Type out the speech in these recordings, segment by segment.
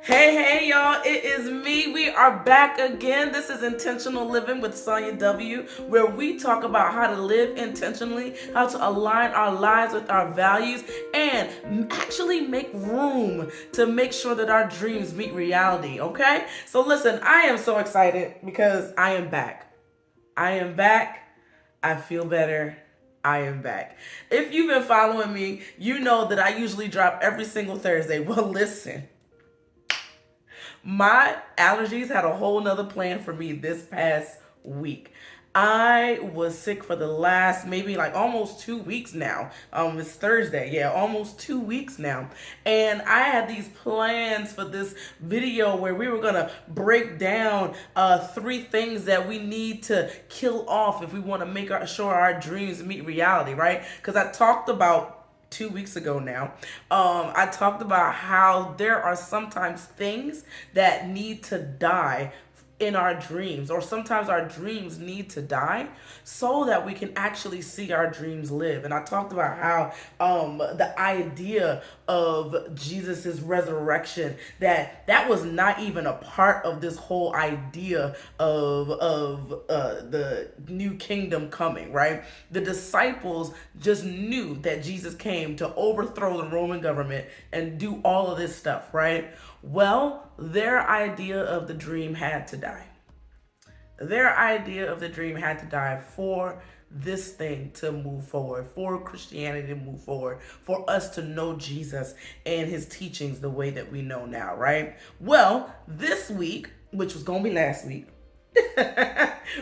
Hey, y'all, it is me. We are back again. This is Intentional Living with SonjaW, where we talk about how to live intentionally, how to align our lives with our values, and actually make room to make sure that our dreams meet reality, okay? So, listen, I am so excited because I am back. I am back. I feel better. I am back. If you've been following me, you know that I usually drop every single Thursday. Well, listen. My allergies had a whole nother plan for me this past week. I was sick for the last maybe like almost 2 weeks now. It's Thursday, yeah, almost 2 weeks now. And I had these plans for this video where we were gonna break down three things that we need to kill off if we want to make sure our dreams meet reality, right? Because I talked about 2 weeks ago now, I talked about how there are sometimes things that need to die in our dreams, or sometimes our dreams need to die so that we can actually see our dreams live. And I talked about how the idea of Jesus's resurrection, that was not even a part of this whole idea of the new kingdom coming, right? The disciples just knew that Jesus came to overthrow the Roman government and do all of this stuff, right? Well, their idea of the dream had to die. Their idea of the dream had to die for this thing to move forward, for Christianity to move forward, for us to know Jesus and his teachings the way that we know now, right? Well, this week, which was going to be last week,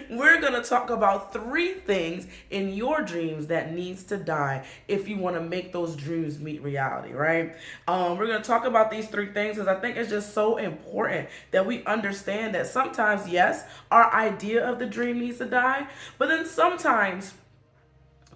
we're going to talk about three things in your dreams that needs to die if you want to make those dreams meet reality, right? We're going to talk about these three things because I think it's just so important that we understand that sometimes, yes, our idea of the dream needs to die, but then sometimes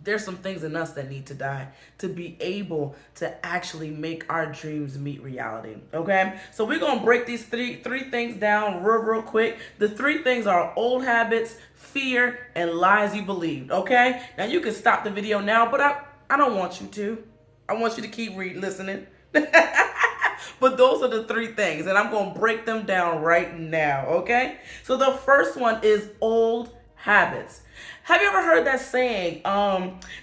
there's some things in us that need to die to be able to actually make our dreams meet reality. Okay, so we're gonna break these three things down real quick. The three things are old habits, fear, and lies you believed. Okay, now you can stop the video now, but I don't want you to. I want you to keep listening. But those are the three things, and I'm gonna break them down right now. Okay, so the first one is old habits. Have you ever heard that saying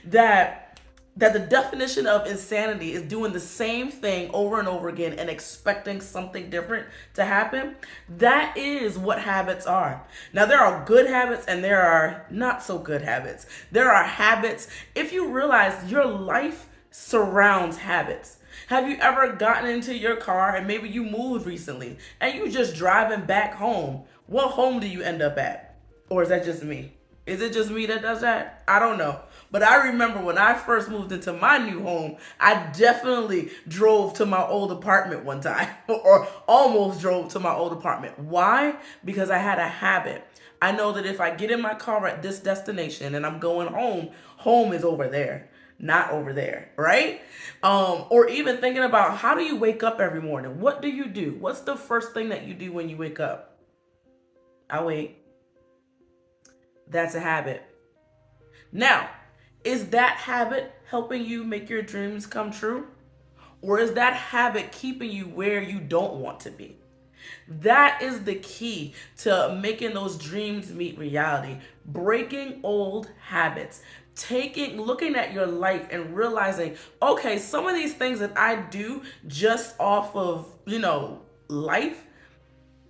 that the definition of insanity is doing the same thing over and over again and expecting something different to happen? That is what habits are. Now, there are good habits and there are not so good habits. There are habits. If you realize your life surrounds habits. Have you ever gotten into your car and maybe you moved recently and you just driving back home? What home do you end up at? Or is that just me? Is it just me that does that? I don't know. But I remember when I first moved into my new home, I definitely drove to my old apartment one time, or almost drove to my old apartment. Why? Because I had a habit. I know that if I get in my car at this destination and I'm going home, home is over there, not over there, right? Or even thinking about, how do you wake up every morning? What do you do? What's the first thing that you do when you wake up? I wait. That's a habit. Now, is that habit helping you make your dreams come true? Or is that habit keeping you where you don't want to be? That is the key to making those dreams meet reality. Breaking old habits. Looking at your life and realizing, okay, some of these things that I do just off of, life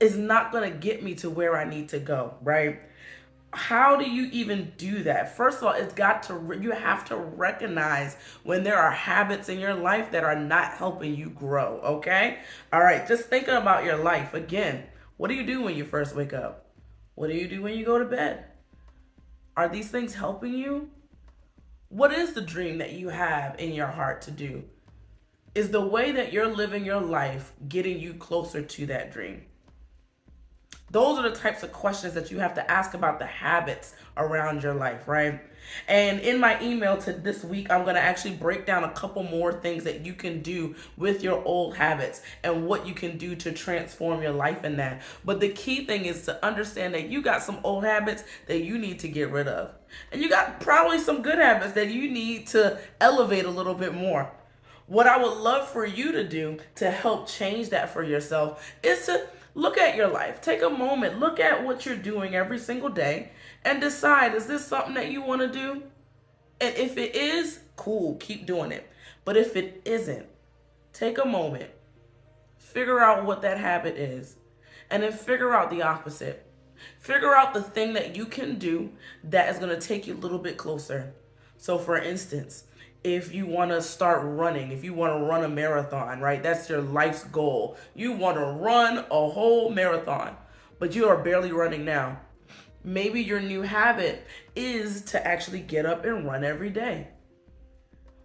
is not going to get me to where I need to go, right? How do you even do that? First of all, you have to recognize when there are habits in your life that are not helping you grow, okay? All right, just thinking about your life again. What do you do when you first wake up? What do you do when you go to bed? Are these things helping you? What is the dream that you have in your heart to do? Is the way that you're living your life getting you closer to that dream? Those are the types of questions that you have to ask about the habits around your life, right? And in my email to this week, I'm going to actually break down a couple more things that you can do with your old habits and what you can do to transform your life in that. But the key thing is to understand that you got some old habits that you need to get rid of. And you got probably some good habits that you need to elevate a little bit more. What I would love for you to do to help change that for yourself is to look at your life. Take a moment, look at what you're doing every single day, and decide, is this something that you want to do? And if it is, cool, keep doing it. But if it isn't, take a moment, figure out what that habit is, and then figure out the opposite. Figure out the thing that you can do that is going to take you a little bit closer. So, for instance, if you want to start running, if you want to run a marathon, right? That's your life's goal. You want to run a whole marathon, but you are barely running now. Maybe your new habit is to actually get up and run every day.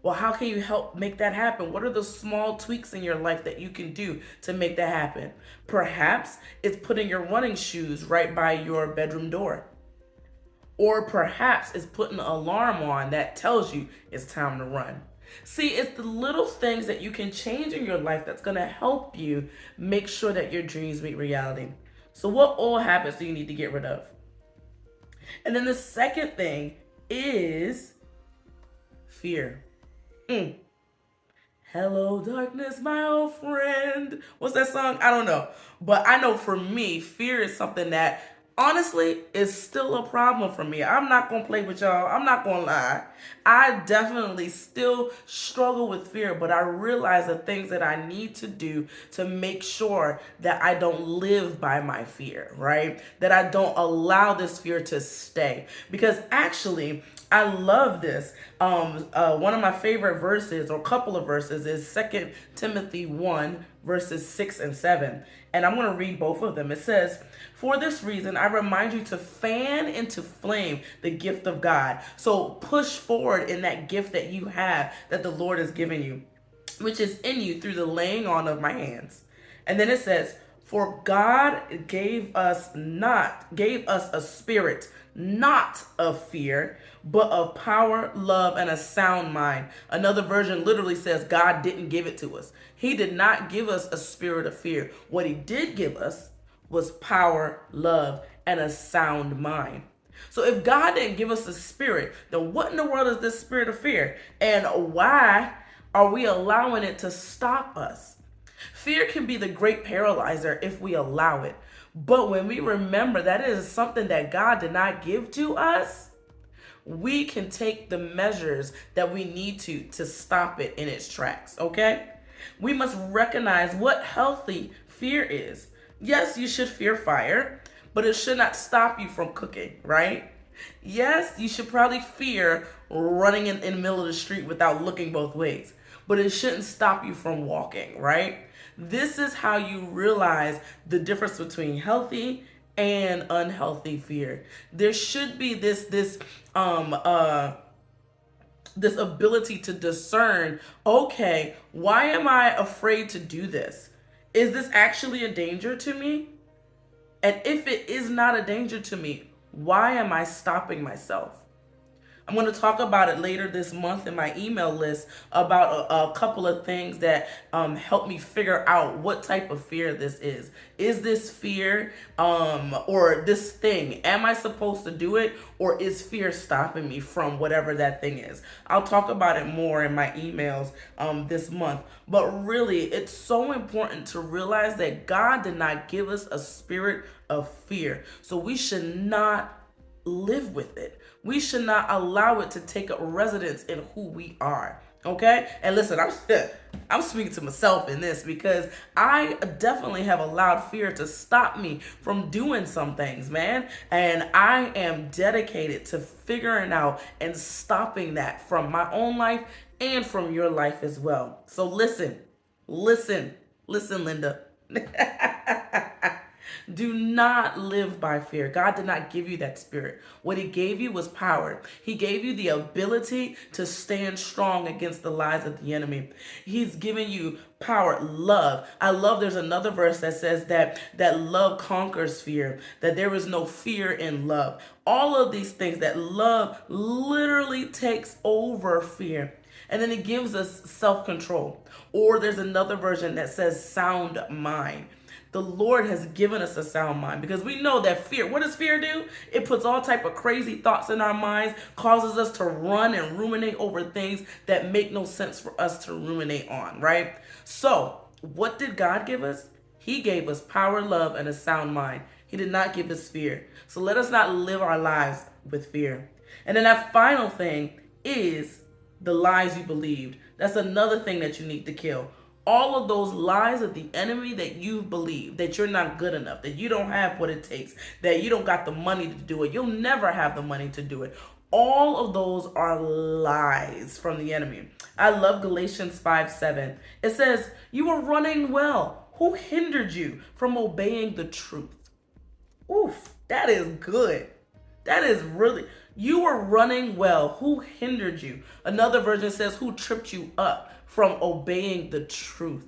Well, how can you help make that happen? What are the small tweaks in your life that you can do to make that happen? Perhaps it's putting your running shoes right by your bedroom door. Or perhaps it's putting an alarm on that tells you it's time to run. See, it's the little things that you can change in your life that's going to help you make sure that your dreams meet reality. So what old habits do you need to get rid of? And then the second thing is fear. Hello, darkness, my old friend. What's that song? I don't know. But I know for me, fear is something that honestly is still a problem for me. I'm not going to play with y'all. I'm not going to lie. I definitely still struggle with fear, but I realize the things that I need to do to make sure that I don't live by my fear, right? That I don't allow this fear to stay. Because actually, I love this. One of my favorite verses, or couple of verses, is 2 Timothy 1, verses 6 and 7. And I'm going to read both of them. It says, "For this reason, I remind you to fan into flame the gift of God." So push forward in that gift that you have, that the Lord has given you, which is in you through the laying on of my hands. And then it says, "For God gave us a spirit, not of fear, but of power, love, and a sound mind." Another version literally says God didn't give it to us. He did not give us a spirit of fear. What he did give us was power, love, and a sound mind. So if God didn't give us a spirit, then what in the world is this spirit of fear? And why are we allowing it to stop us? Fear can be the great paralyzer if we allow it. But when we remember that it is something that God did not give to us, we can take the measures that we need to stop it in its tracks, okay? We must recognize what healthy fear is. Yes, you should fear fire, but it should not stop you from cooking, right? Yes, you should probably fear running in the middle of the street without looking both ways, but it shouldn't stop you from walking, right? This is how you realize the difference between healthy and unhealthy fear. There should be this ability to discern, okay, why am I afraid to do this? Is this actually a danger to me? And if it is not a danger to me, why am I stopping myself? I'm going to talk about it later this month in my email list about a couple of things that help me figure out what type of fear this is. Is this fear or this thing? Am I supposed to do it, or is fear stopping me from whatever that thing is? I'll talk about it more in my emails this month. But really, it's so important to realize that God did not give us a spirit of fear. So we should not live with it. We should not allow it to take up residence in who we are. Okay? And listen, I'm speaking to myself in this because I definitely have allowed fear to stop me from doing some things, man. And I am dedicated to figuring out and stopping that from my own life and from your life as well. So listen, Linda. Do not live by fear. God did not give you that spirit. What he gave you was power. He gave you the ability to stand strong against the lies of the enemy. He's given you power, love. I love there's another verse that says that love conquers fear, that there is no fear in love. All of these things, that love literally takes over fear. And then it gives us self-control. Or there's another version that says sound mind. The Lord has given us a sound mind, because we know that fear, what does fear do? It puts all type of crazy thoughts in our minds, causes us to run and ruminate over things that make no sense for us to ruminate on, right? So what did God give us? He gave us power, love, and a sound mind. He did not give us fear. So let us not live our lives with fear. And then that final thing is the lies you believed. That's another thing that you need to kill. All of those lies of the enemy that you believe, that you're not good enough, that you don't have what it takes, that you don't got the money to do it, you'll never have the money to do it. All of those are lies from the enemy. I love Galatians 5:7. It says, you were running well. Who hindered you from obeying the truth? Oof, that is good. That is really, you were running well. Who hindered you? Another version says, who tripped you up from obeying the truth?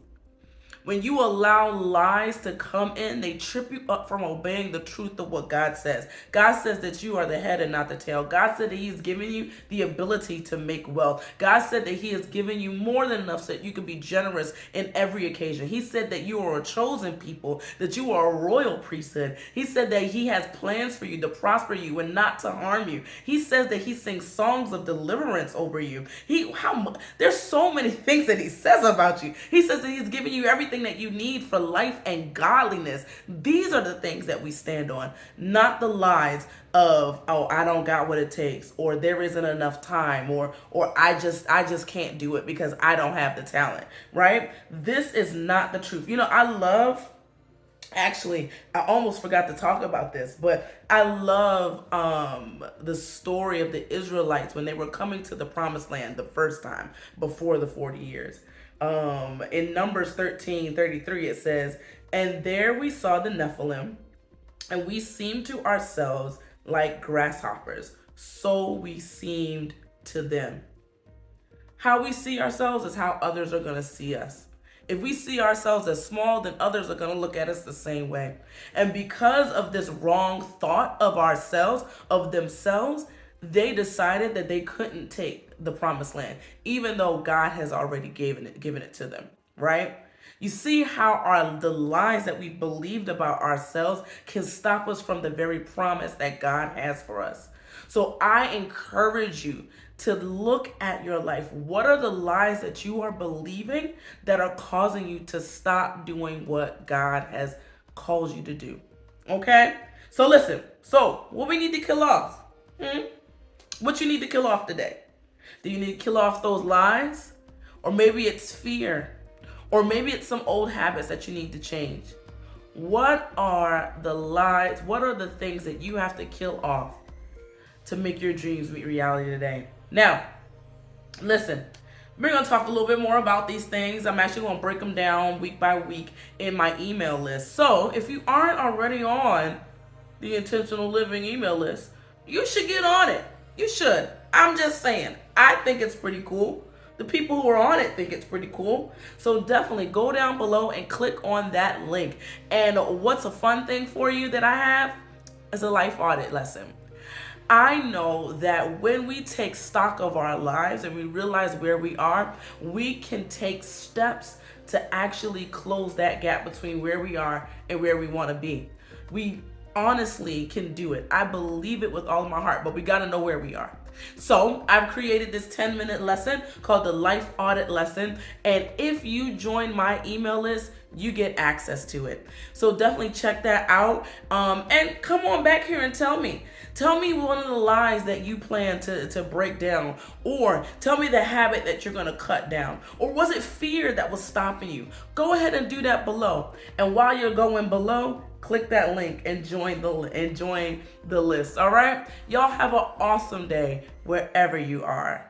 When you allow lies to come in, they trip you up from obeying the truth of what God says. God says that you are the head and not the tail. God said that He has given you the ability to make wealth. God said that He has given you more than enough so that you can be generous in every occasion. He said that you are a chosen people, that you are a royal priesthood. He said that He has plans for you to prosper you and not to harm you. He says that He sings songs of deliverance over you. There's so many things that He says about you. He says that He's given you everything that you need for life and godliness. These are the things that we stand on, not the lies of, oh, I don't got what it takes, or there isn't enough time, or I just can't do it because I don't have the talent, right? This is not the truth. Actually, I almost forgot to talk about this, but I love the story of the Israelites when they were coming to the promised land the first time before the 40 years. In Numbers 13:33, it says, and there we saw the Nephilim, and we seemed to ourselves like grasshoppers, so we seemed to them. How we see ourselves is how others are going to see us. If we see ourselves as small, then others are going to look at us the same way. And because of this wrong thought of ourselves, of themselves, they decided that they couldn't take the promised land, even though God has already given it to them, right? You see how the lies that we believed about ourselves can stop us from the very promise that God has for us. So I encourage you to look at your life. What are the lies that you are believing that are causing you to stop doing what God has called you to do? Okay? So listen. So what we need to kill off? What you need to kill off today? Do you need to kill off those lies? Or maybe it's fear. Or maybe it's some old habits that you need to change. What are the lies? What are the things that you have to kill off to make your dreams meet reality today? Now, listen, we're going to talk a little bit more about these things. I'm actually going to break them down week by week in my email list. So if you aren't already on the Intentional Living email list, you should get on it. You should. I'm just saying. I think it's pretty cool. The people who are on it think it's pretty cool. So definitely go down below and click on that link. And what's a fun thing for you that I have is a life audit lesson. I know that when we take stock of our lives and we realize where we are, we can take steps to actually close that gap between where we are and where we want to be. We honestly can do it. I believe it with all of my heart, but we got to know where we are. So I've created this 10-minute lesson called the Life Audit Lesson. And if you join my email list, you get access to it. So definitely check that out. And come on back here and tell me. Tell me one of the lies that you plan to break down, or tell me the habit that you're going to cut down, or was it fear that was stopping you? Go ahead and do that below. And while you're going below, click that link and join the list. All right. Y'all have an awesome day wherever you are.